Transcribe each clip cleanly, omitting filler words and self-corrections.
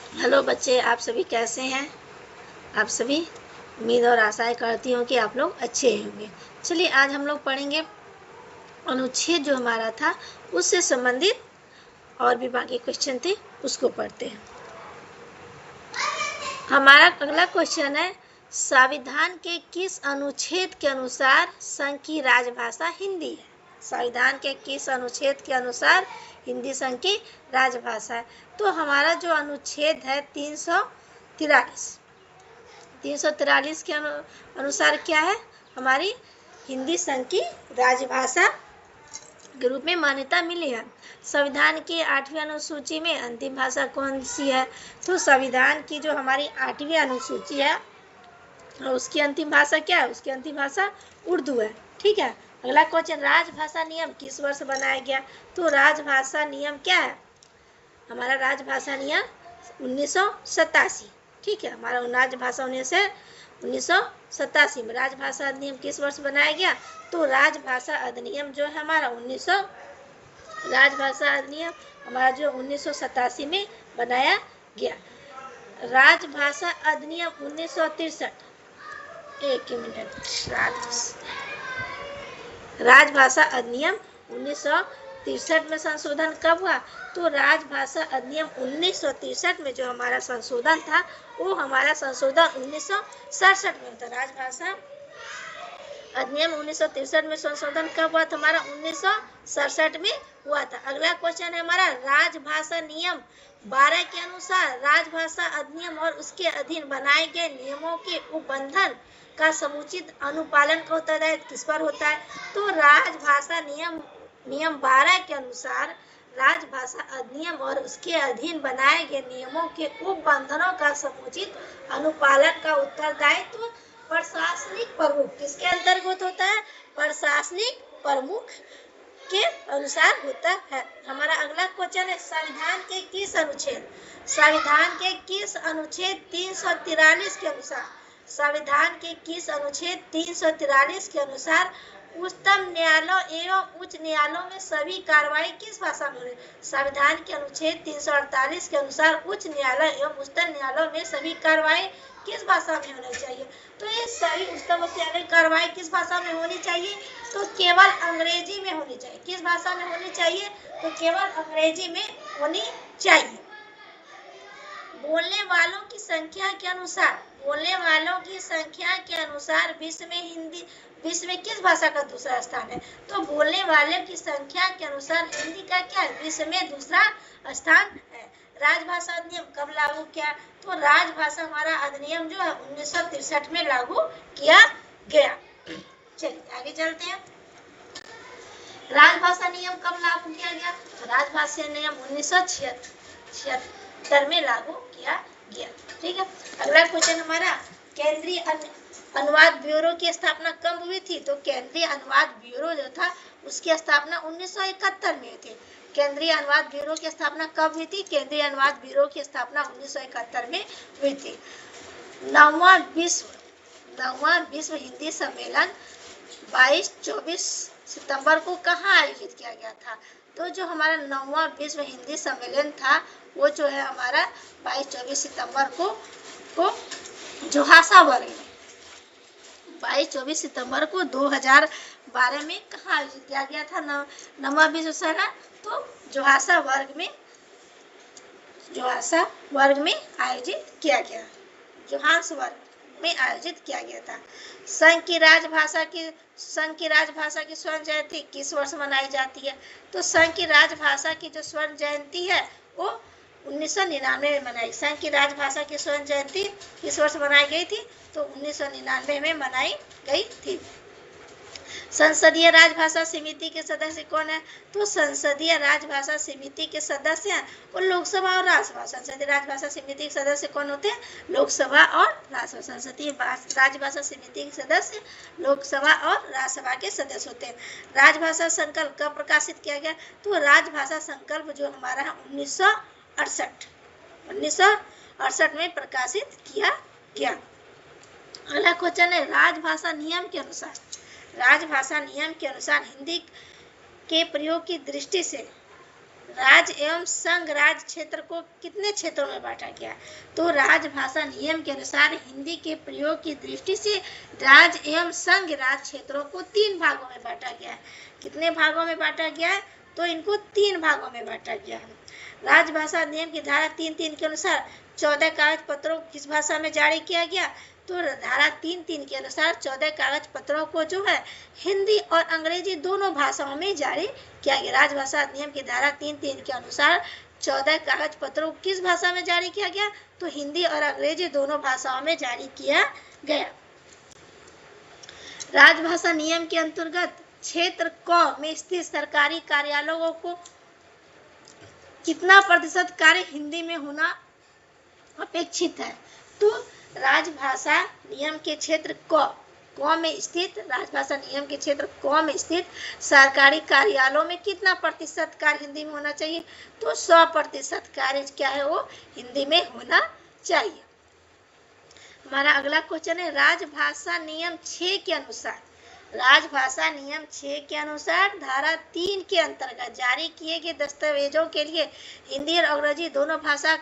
Hello बच्चे, आप सभी कैसे हैं? आप सभी उम्मीद और आशाएं करती हूँ कि आप लोग अच्छे होंगे। चलिए आज हम लोग पढ़ेंगे अनुच्छेद जो हमारा था उससे संबंधित और भी बाकी क्वेश्चन थे उसको पढ़ते हैं। हमारा अगला क्वेश्चन है, संविधान के किस अनुच्छेद के अनुसार संघ की राजभाषा हिंदी है? संविधान के किस अनुच्छेद के अनुसार हिंदी संघ की राजभाषा है? तो हमारा जो अनुच्छेद है 343 के अनुसार क्या है? हमारी हिंदी संघ की राजभाषा के रूप में मान्यता मिली है। संविधान की 8वीं अनुसूची में अंतिम भाषा कौन सी है? तो संविधान की जो हमारी 8वीं अनुसूची है उसकी अंतिम भाषा क्या है? उसकी अंतिम भाषा उर्दू है। ठीक है। अगला क्वेश्चन, राजभाषा नियम किस वर्ष बनाया गया? तो राजभाषा नियम क्या है? हमारा राजभाषा नियम 1987। ठीक है, हमारा राजभाषा 1987 में राजभाषा अधिनियम किस वर्ष बनाया गया? तो राजभाषा अधिनियम जो है हमारा 1987 में बनाया गया। राजभाषा अधिनियम 1963, एक मिनट, राजभाषा अधिनियम 1963 में संशोधन कब हुआ? तो राजभाषा अधिनियम 1963 में जो हमारा संशोधन था वो हमारा संशोधन 1967 में होता। राजभाषा अधिनियम 1963 में संशोधन कब हुआ था? हमारा 1967 में हुआ था। अगला क्वेश्चन है हमारा, राजभाषा नियम 12 के अनुसार राजभाषा अधिनियम और उसके अधीन बनाए गए नियमों के उल्लंघन का समुचित अनुपालन का उत्तरदायित्व किस पर होता है? तो राजभाषा नियम 12 के अनुसार राजभाषा अधिनियम और उसके अधीन बनाए गए नियमों के उल्लंघनों का समुचित अनुपालन का उत्तरदायित्व प्रशासनिक प्रमुख किसके अंतर्गत होता है? प्रशासनिक प्रमुख के अनुसार होता है। हमारा अगला क्वेश्चन है, संविधान के किस अनुच्छेद 343 के अनुसार के अनुसार उच्चतम न्यायालय एवं उच्च न्यायालयों में सभी कार्रवाई किस भाषा में होगी? संविधान के अनुच्छेद 348 के अनुसार उच्च न्यायालय एवं उच्चतम न्यायालयों में सभी कार्रवाई किस भाषा में होनी चाहिए? तो ये सभी उच्चतम न्यायालय कार्रवाई किस भाषा में होनी चाहिए? तो केवल अंग्रेजी में होनी चाहिए। किस भाषा में होनी चाहिए? तो केवल अंग्रेजी में होनी चाहिए। बोलने वालों की संख्या के अनुसार विश्व में किस भाषा का दूसरा स्थान है? तो बोलने वालों की संख्या के अनुसार हिंदी का क्या है? विश्व में दूसरा स्थान है। राजभाषा अधिनियम कब लागू किया? तो राजभाषा हमारा अधिनियम जो है 1963 में लागू किया गया। चलिए आगे चलते हैं। राजभाषा नियम कब लागू किया गया? तो राजभाषा नियम 1976 में लागू किया गया। ठीक है। अगला क्वेश्चन हमारा, केंद्रीय अनुवाद ब्यूरो की स्थापना कब हुई थी? तो केंद्रीय अनुवाद ब्यूरो जो था उसकी स्थापना 1971 में हुई थी। केंद्रीय अनुवाद ब्यूरो की स्थापना कब हुई थी? केंद्रीय अनुवाद ब्यूरो की स्थापना 1971 में हुई थी। नौवां विश्व हिंदी सम्मेलन 22-24 सितंबर को कहाँ आयोजित किया गया था? तो जो हमारा 9वां विश्व हिंदी सम्मेलन था वो जो है हमारा 22-24 सितंबर को जोहान्सबर्ग में 22-24 सितंबर को 2012 में कहाँ आयोजित किया गया था? 9वां विश्व सम्मेलन तो जोहान्सबर्ग में आयोजित किया था। संघ की राजभाषा की स्वर्ण जयंती किस वर्ष मनाई जाती है? तो संघ की राजभाषा की जो स्वर्ण जयंती है वो 1999 में मनाई। संघ की राजभाषा की स्वर्ण जयंती किस वर्ष मनाई गई थी? तो 1999 में मनाई गई थी। संसदीय राजभाषा समिति के सदस्य कौन है? तो संसदीय राजभाषा समिति के सदस्य हैं वो लोकसभा और राज्यसभा। संसदीय राजभाषा समिति के सदस्य कौन होते हैं? लोकसभा और राज्यसभा। संसदीय राजभाषा समिति के सदस्य लोकसभा और राज्यसभा के सदस्य होते हैं। राजभाषा संकल्प कब प्रकाशित किया गया? तो राजभाषा संकल्प जो हमारा है 1968 में प्रकाशित किया गया। अगला क्वेश्चन है, राजभाषा नियम के अनुसार हिंदी के प्रयोग की दृष्टि से राज्य एवं संघ राज्य क्षेत्र को कितने क्षेत्रों में बांटा गया? तो राजभाषा नियम के अनुसार हिंदी के प्रयोग की दृष्टि से राज्य एवं संघ राज्य क्षेत्रों को 3 भागों में बांटा गया है। कितने भागों में बांटा गया है? तो इनको 3 भागों में बांटा गया है। राजभाषा नियम की धारा 3(3) के अनुसार 14 कागज पत्रों को किस भाषा में जारी किया गया? तो धारा 3(3) के अनुसार 14 कागज पत्रों को जो है हिंदी और अंग्रेजी दोनों भाषाओं में जारी किया गया। राजभाषा अधिनियम की धारा 3(3) के अनुसार 14 कागज पत्रों को किस भाषा में जारी किया गया? तो हिंदी और अंग्रेजी दोनों भाषाओं में जारी किया गया। राजभाषा नियम के अंतर्गत क्षेत्र क में स्थित सरकारी कार्यालयों को कितना प्रतिशत कार्य हिंदी में होना अपेक्षित है? तो राजभाषा नियम के क्षेत्र क में स्थित राजभाषा नियम के क्षेत्र क में स्थित सरकारी कार्यालयों में कितना प्रतिशत कार्य हिंदी में होना चाहिए? तो 100% कार्य क्या है वो हिंदी में होना चाहिए। हमारा अगला क्वेश्चन है राजभाषा नियम 6 के अनुसार राजभाषा नियम 6 के अनुसार धारा 3 के अंतर्गत जारी किए गए दस्तावेजों के लिए हिंदी और अंग्रेजी दोनों भाषा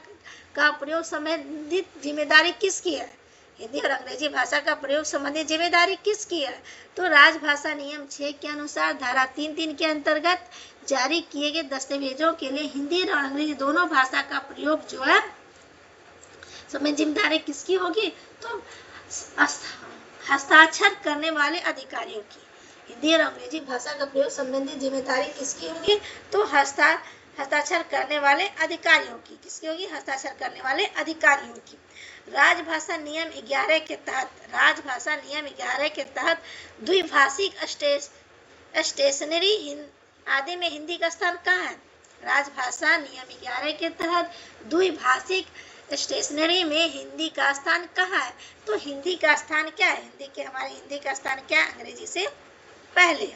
का प्रयोग संबंधित जिम्मेदारी किसकी है? हिंदी और अंग्रेजी भाषा का प्रयोग संबंधित जिम्मेदारी किसकी है? तो राजभाषा नियम 6 के अनुसार धारा 3(3) के अंतर्गत जारी किए गए दस्तावेजों के लिए हिंदी और अंग्रेजी दोनों भाषा का प्रयोग जो है संबंधित जिम्मेदारी किसकी होगी? तो हस्ताक्षर करने वाले अधिकारियों की। हिंदी और अंग्रेजी भाषा का प्रयोग संबंधी जिम्मेदारी किसकी होगी? तो हस्ताक्षर करने वाले अधिकारियों की। किसकी होगी? हस्ताक्षर करने वाले अधिकारियों की। राजभाषा नियम 11 के तहत द्विभाषिक स्टेशनरी आदि में हिंदी का स्थान कहाँ है? राजभाषा नियम 11 के तहत द्विभाषिक स्टेशनरी में हिंदी का स्थान कहाँ है? तो हिंदी का स्थान क्या है? हमारे हिंदी का स्थान क्या है? अंग्रेजी से पहले।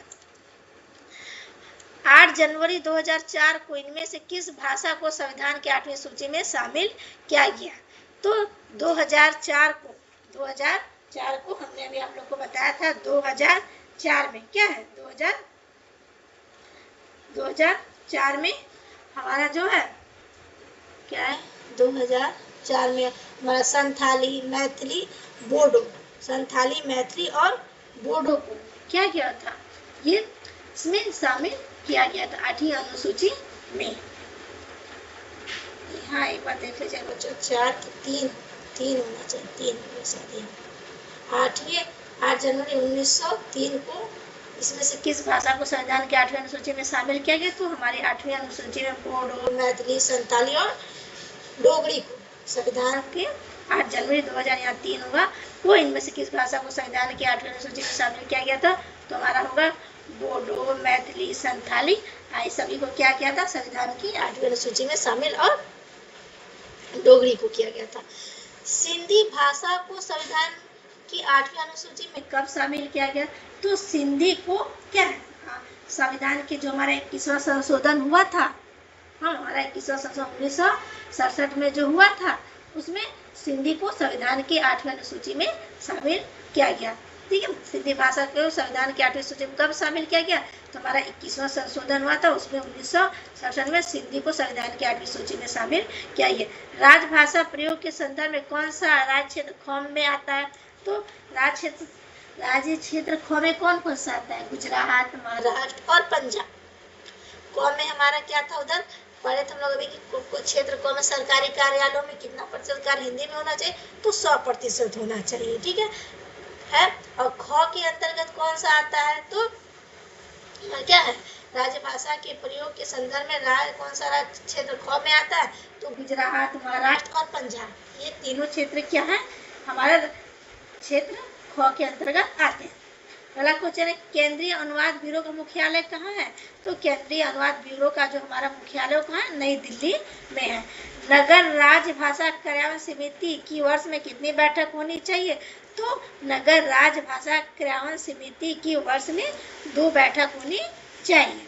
8 जनवरी 2004 को इनमें से किस भाषा को संविधान की 8वीं सूची में शामिल किया गया? तो 2004 को हमने अभी आप लोग को बताया था 2004 में क्या है? 2004 में हमारा जो है क्या है? 2004 में हमारा संथाली, मैथिली, और बोडो को क्या किया था? ये इसमें शामिल किया गया था 8वीं अनुसूची में। हाँ एक बार देख लीजिए बच्चों, 4 की 3 होना चाहिए, 8 जनवरी 1903 को इसमें से किस भाषा को संविधान की 8वीं अनुसूची में शामिल किया गया? तो हमारी 8वीं अनुसूची में बोडो, मैथिली, संथाली और डोगरी को संविधान के 8 जनवरी 2003 होगा वो इनमें से किस भाषा को संविधान की 8वीं अनुसूची में शामिल किया गया था? तो हमारा होगा बोडो, मैथिली, संथाली, सभी को क्या किया था? संविधान की 8वीं अनुसूची में शामिल, और डोगरी को किया गया था। सिंधी भाषा को संविधान की 8वीं अनुसूची में कब शामिल किया गया? तो सिंधी को क्या है? संविधान के जो हमारा 21वां संशोधन हुआ था, हमारा 21वां संशोधन 1967 में जो हुआ था उसमें सिंधी को संविधान की 8वीं अनुसूची में शामिल किया गया। ठीक है, सिंधी भाषा को संविधान की 8वीं सूची में कब शामिल किया गया? तो हमारा 21वां संशोधन हुआ था, उसमें 1967 में सिंधी को संविधान की 8वीं सूची में शामिल किया गया। राजभाषा प्रयोग के संदर्भ में कौन सा राज्य क्षेत्र ख में आता है? तो राज्य क्षेत्र ख में कौन सा आता है? गुजरात, महाराष्ट्र और पंजाब। क में हमारा क्या था? उधर पढ़े थे हम लोग अभी कि क्षेत्र क में सरकारी कार्यालयों में कितना प्रतिशत कार्य हिंदी में होना चाहिए? तो 100% होना चाहिए। ठीक है। और ख के अंतर्गत कौन सा आता है? तो क्या है? राजभाषा के प्रयोग के संदर्भ में कौन सा राज्य क्षेत्र ख में आता है? तो गुजरात, महाराष्ट्र और पंजाब, ये तीनों क्षेत्र क्या है? हमारा क्षेत्र ख के अंतर्गत आते हैं। अगला क्वेश्चन है केंद्रीय अनुवाद ब्यूरो का मुख्यालय कहाँ है? तो केंद्रीय अनुवाद ब्यूरो का जो हमारा मुख्यालय कहाँ है? नई दिल्ली में है। नगर राज्य भाषा कार्यान्वयन समिति की वर्ष में कितनी बैठक होनी चाहिए? तो नगर राज्य भाषा कार्यान्वयन समिति की वर्ष में 2 बैठक होनी चाहिए।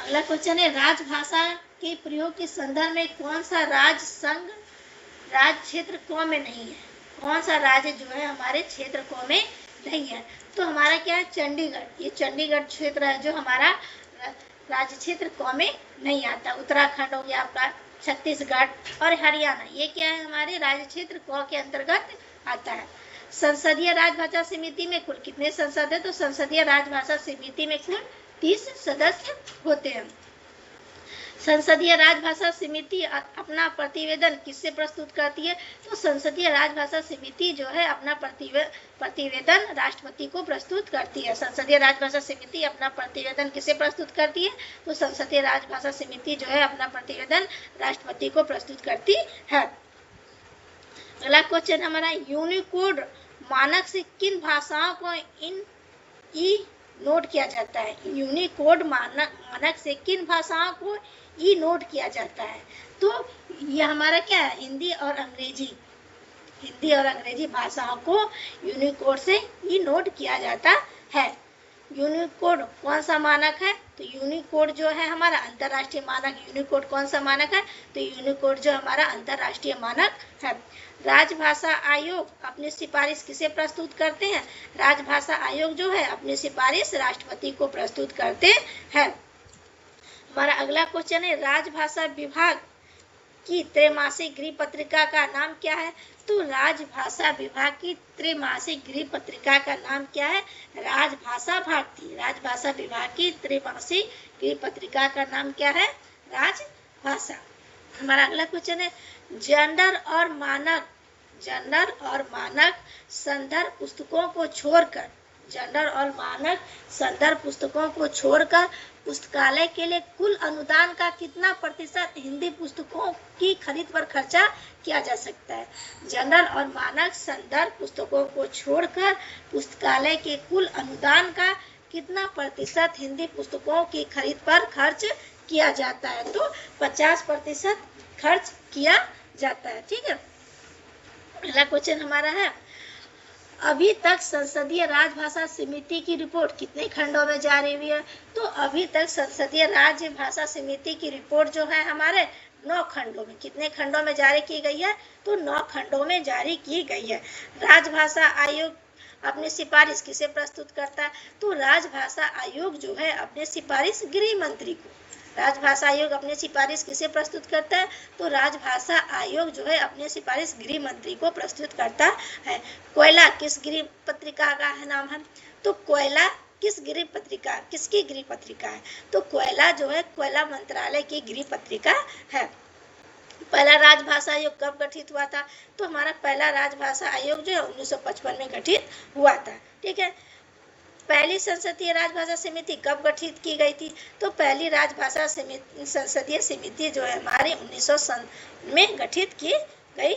अगला क्वेश्चन है राजभाषा के प्रयोग के संदर्भ में कौन सा राज्य संघ राज्य क्षेत्र क में नहीं है? कौन सा राज्य जो है हमारे क्षेत्र क में नहीं है? तो हमारा क्या है? चंडीगढ़। ये चंडीगढ़ क्षेत्र है जो हमारा राज्य क्षेत्र क में नहीं आता। उत्तराखंड हो गया आपका, छत्तीसगढ़ और हरियाणा, ये क्या है हमारे राज्य क्षेत्र क के अंतर्गत आता है। संसदीय राजभाषा समिति में कुल कितने सदस्य है? तो संसदीय राजभाषा समिति में कुल 30 सदस्य होते हैं। संसदीय राजभाषा समिति अपना प्रतिवेदन किससे प्रस्तुत करती है? तो संसदीय राजभाषा समिति जो है अपना प्रतिवेदन राष्ट्रपति को प्रस्तुत करती है। संसदीय राजभाषा समिति अपना प्रतिवेदन किसे प्रस्तुत करती है? तो संसदीय राजभाषा समिति जो है अपना प्रतिवेदन राष्ट्रपति को प्रस्तुत करती है। अगला क्वेश्चन हमारा, यूनिकोड मानक से किन भाषाओं को नोट किया जाता है? यूनिकोड मानक से किन भाषाओं को नोट किया जाता है? तो ये हमारा क्या है? हिंदी और अंग्रेजी भाषाओं को यूनिकोड से नोट किया जाता है। यूनिकोड कौन सा मानक है? तो यूनिकोड जो है हमारा अंतर्राष्ट्रीय मानक। यूनिकोड कौन सा मानक है? तो यूनिकोड जो हमारा अंतर्राष्ट्रीय मानक है। राजभाषा आयोग अपनी सिफारिश किसे प्रस्तुत करते हैं? राजभाषा आयोग जो है अपनी सिफारिश राष्ट्रपति को प्रस्तुत करते हैं। हमारा अगला क्वेश्चन है, राजभाषा विभाग की त्रैमासिक गृह पत्रिका का नाम क्या है? तो राजभाषा विभाग की त्रैमासिक गृह पत्रिका का नाम क्या है? राजभाषा भारती। राजभाषा विभाग की त्रैमासिक गृह पत्रिका का नाम क्या है? राजभाषा। हमारा अगला क्वेश्चन है, जर्नल और मानक संदर्भ पुस्तकों को छोड़कर पुस्तकालय के लिए कुल अनुदान का कितना प्रतिशत हिंदी पुस्तकों की खरीद पर खर्चा किया जा सकता है? जर्नल और मानक संदर्भ पुस्तकों को छोड़कर पुस्तकालय के कुल अनुदान का कितना प्रतिशत हिंदी पुस्तकों की खरीद पर खर्च किया जाता है? तो 50% खर्च किया जाता है। ठीक है। अगला क्वेश्चन हमारा है, अभी तक संसदीय राजभाषा समिति की रिपोर्ट कितने खंडों में जारी हुई है? तो अभी तक संसदीय राजभाषा समिति की रिपोर्ट जो है हमारे 9 खंडों में, कितने खंडों में जारी की गई है? तो 9 खंडों में जारी की गई है। राजभाषा आयोग अपनी सिफारिश किसे प्रस्तुत करता है? तो राजभाषा आयोग जो है अपने सिफारिश गृह मंत्री को, राजभाषा आयोग अपने सिफारिश किसे प्रस्तुत करता है? तो राजभाषा आयोग जो है अपने सिफारिश गृह मंत्री को प्रस्तुत करता है। कोयला किस गृह पत्रिका का नाम है? तो कोयला किसकी गृह पत्रिका है? तो कोयला जो है कोयला मंत्रालय की गृह पत्रिका है। पहला राजभाषा आयोग कब गठित हुआ था? तो हमारा पहला राजभाषा आयोग जो है 1955 में गठित हुआ था। ठीक है। पहली संसदीय राजभाषा समिति कब गठित की गई थी? तो पहली राजभाषा संसदीय समिति जो है हमारे 1957 में गठित की गई,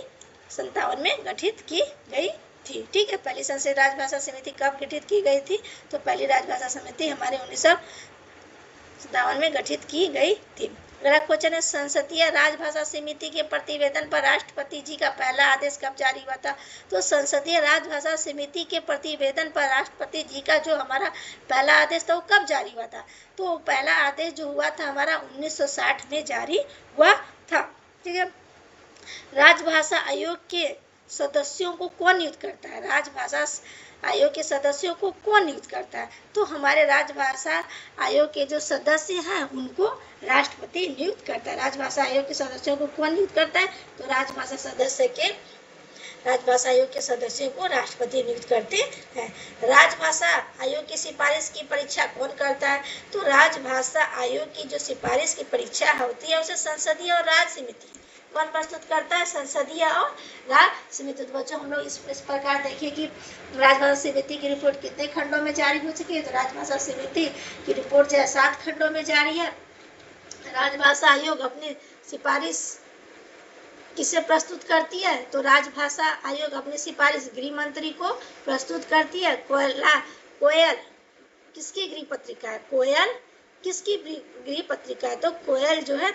57 में गठित की गई थी। ठीक है। पहली संसदीय राजभाषा समिति कब गठित की गई थी? तो पहली राजभाषा समिति हमारे 1957 में गठित की गई थी। अगला क्वेश्चन है, संसदीय राजभाषा समिति के प्रतिवेदन पर राष्ट्रपति जी का पहला आदेश कब जारी हुआ था? तो संसदीय राजभाषा समिति के प्रतिवेदन पर राष्ट्रपति जी का जो हमारा पहला आदेश था वो कब जारी हुआ था? तो पहला आदेश जो हुआ था हमारा 1960 में जारी हुआ था। ठीक है। राजभाषा आयोग के सदस्यों को कौन नियुक्त करता है? राजभाषा आयोग के सदस्यों को कौन नियुक्त करता है? तो हमारे राजभाषा आयोग के जो सदस्य हैं उनको राष्ट्रपति नियुक्त करता है। राजभाषा आयोग के सदस्यों को कौन नियुक्त करता है? तो राजभाषा आयोग के सदस्यों को राष्ट्रपति नियुक्त करते हैं। राजभाषा आयोग की सिफारिश की परीक्षा कौन करता है? तो राजभाषा आयोग की जो सिफारिश की परीक्षा होती है उसे संसदीय और राज्य समिति कौन प्रस्तुत करता है? संसदीय और राज्य समिति। तो बच्चों हम लोग इस प्रकार देखिए कि राजभाषा समिति की रिपोर्ट कितने खंडों में जारी हो चुकी है? तो राजभाषा समिति की रिपोर्ट जो है 7 खंडों में जारी है। राजभाषा आयोग अपनी सिफारिश किसे प्रस्तुत करती है? तो राजभाषा आयोग अपनी सिफारिश गृह मंत्री को प्रस्तुत करती है। कोयल किसकी गृह पत्रिका है? कोयल किसकी गृह पत्रिका है? तो कोयल जो है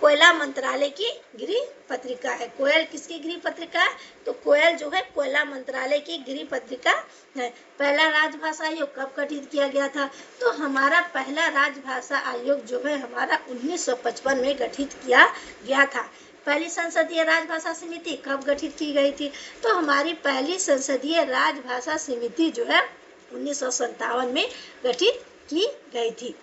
कोयला मंत्रालय की गृह पत्रिका है। कोयल किसकी गृह पत्रिका है? तो कोयल जो है कोयला मंत्रालय की गृह पत्रिका है। पहला राजभाषा आयोग कब गठित किया गया था? तो हमारा पहला राजभाषा आयोग जो है हमारा 1955 में गठित किया गया था। पहली संसदीय राजभाषा समिति कब गठित की गई थी? तो हमारी पहली संसदीय राजभाषा समिति जो है 1957 में गठित की गई थी।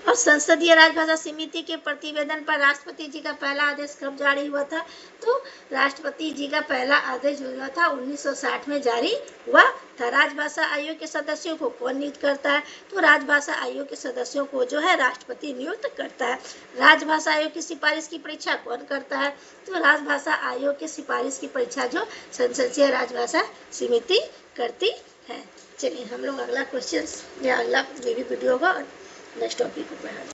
और संसदीय राजभाषा समिति के प्रतिवेदन पर राष्ट्रपति जी का पहला आदेश कब जारी हुआ था? तो राष्ट्रपति जी का पहला आदेश जो हुआ था 1960 में जारी हुआ था। राजभाषा आयोग के सदस्यों को कौन नियुक्त करता है? तो राजभाषा आयोग के सदस्यों को जो है राष्ट्रपति नियुक्त करता है। राजभाषा आयोग की सिफारिश की परीक्षा कौन करता है? तो राजभाषा आयोग की सिफारिश की परीक्षा जो संसदीय राजभाषा समिति करती है। चलिए हम लोग अगला क्वेश्चन या अगला वीडियो होगा नेक्स्ट टॉपिक को पढ़ाते हैं।